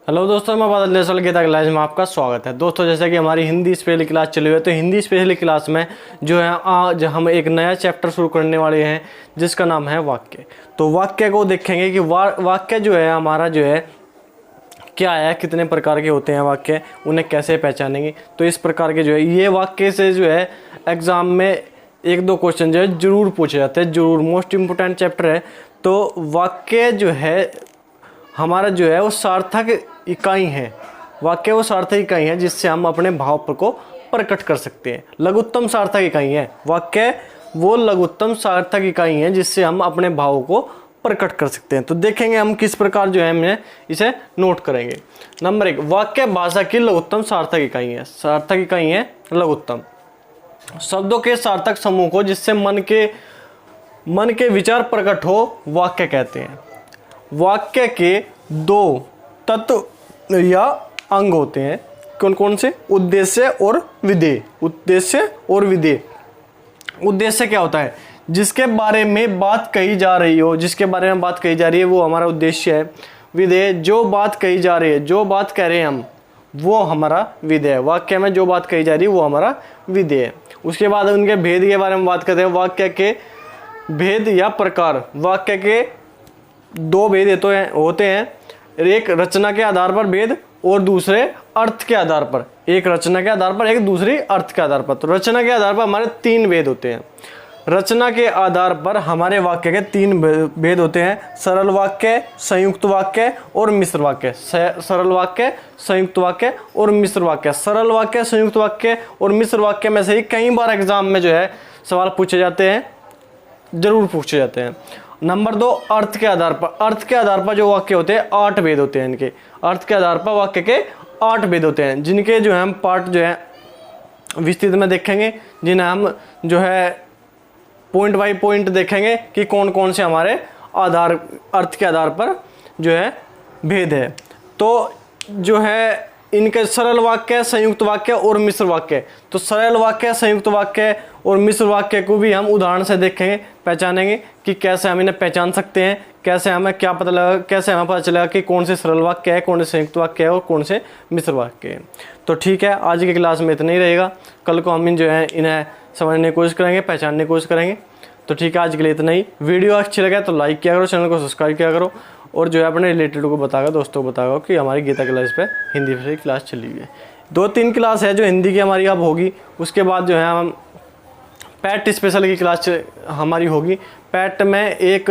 Hello दोस्तों, मैं बादल जैसल गीता क्लास में आपका स्वागत है। दोस्तों, जैसे कि हमारी हिंदी स्पेशल क्लास चली हुई है, तो हिंदी स्पेशल क्लास में जो है आज हम एक नया चैप्टर शुरू करने वाले हैं जिसका नाम है वाक्य। तो वाक्य को देखेंगे कि वाक्य जो है हमारा जो है क्या है, कितने प्रकार के होते हैं वाक्य, उन्हें कैसे पहचानेंगे। तो इस प्रकार के जो है ये वाक्य से जो है एग्ज़ाम में एक दो क्वेश्चन जो है ज़रूर पूछे जाते हैं, ज़रूर मोस्ट इम्पोर्टेंट चैप्टर है। तो वाक्य जो है हमारा जो है वो सार्थक इकाई है। वाक्य वो सार्थक इकाई है जिससे हम अपने भाव को प्रकट कर सकते हैं। लघुत्तम सार्थक इकाई है वाक्य, वो लघुत्तम सार्थक इकाई है जिससे हम अपने भाव को प्रकट कर सकते हैं। तो देखेंगे हम किस प्रकार जो है हमने इसे नोट करेंगे। नंबर 1, वाक्य भाषा की लघुत्तम सार्थक इकाई है। सार्थक इकाई है लघुत्तम। शब्दों के सार्थक समूह को जिससे मन के विचार प्रकट हो वाक्य कहते हैं। वाक्य के दो तत्व या अंग होते हैं। कौन कौन से? उद्देश्य और विधेय। उद्देश्य और विधेय। उद्देश्य क्या होता है? जिसके बारे में बात कही जा रही हो, जिसके बारे में बात कही जा रही है वो हमारा उद्देश्य है। विधेय, जो बात कही जा रही है, जो बात कह रहे हैं हम, वो हमारा विधेय है। वाक्य में जो बात कही जा रही है वो हमारा विधेय है। उसके बाद उनके भेद के बारे में बात करते हैं। वाक्य के भेद या प्रकार। वाक्य के दो भेद होते हैं, एक रचना के आधार पर भेद और दूसरे अर्थ के आधार पर। एक रचना के आधार पर, एक दूसरी अर्थ के आधार पर। तो रचना के आधार पर हमारे 3 भेद होते हैं। रचना के आधार पर हमारे वाक्य के 3 भेद होते हैं: सरल वाक्य, संयुक्त वाक्य और मिश्र वाक्य। सरल वाक्य, संयुक्त वाक्य और मिश्र वाक्य। सरल वाक्य, संयुक्त वाक्य और मिश्र वाक्य में से ही कई बार एग्जाम में जो है सवाल पूछे जाते हैं, जरूर पूछे जाते हैं। नंबर 2, अर्थ के आधार पर। अर्थ के आधार पर जो वाक्य होते हैं 8 भेद होते हैं इनके। अर्थ के आधार पर वाक्य के 8 भेद होते हैं, जिनके जो है हम पार्ट जो है विस्तृत में देखेंगे, जिन्हें हम जो है पॉइंट बाय पॉइंट देखेंगे कि कौन कौन से हमारे अर्थ के आधार पर जो है भेद है। तो जो है इनके सरल वाक्य, संयुक्त वाक्य और मिश्र वाक्य। तो सरल वाक्य, संयुक्त वाक्य और मिश्र वाक्य को भी हम उदाहरण से देखेंगे, पहचानेंगे कि कैसे हम इन्हें पहचान सकते हैं, कैसे हमें पता चलेगा कि कौन से सरल वाक्य है, कौन से संयुक्त वाक्य है और कौन से मिश्र वाक्य है। तो ठीक है, आज की क्लास में इतना ही रहेगा। कल को हम जो है इन्हें समझने की कोशिश करेंगे, पहचानने की कोशिश करेंगे। तो ठीक है, आज के लिए इतना ही। वीडियो अच्छी लगे तो लाइक किया करो, चैनल को सब्सक्राइब किया करो और जो है अपने रिलेटेड को बताएगा, दोस्तों को बताएगा कि हमारी गीता क्लास पे हिंदी से क्लास चली हुई है। 2-3 क्लास है जो हिंदी की हमारी अब होगी। उसके बाद जो है हम पैट स्पेशल की क्लास हमारी होगी। पैट में एक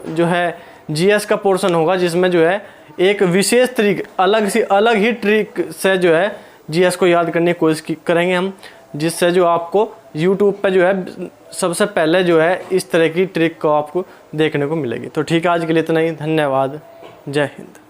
जो है जीएस का पोर्शन होगा, जिसमें जो है एक विशेष अलग ही ट्रिक से जो है जीएस को याद करने की कोशिश करेंगे हम, जिससे जो आपको यूट्यूब पे जो है सबसे पहले जो है इस तरह की ट्रिक को आपको देखने को मिलेगी। तो ठीक है, आज के लिए इतना ही। धन्यवाद। जय हिंद।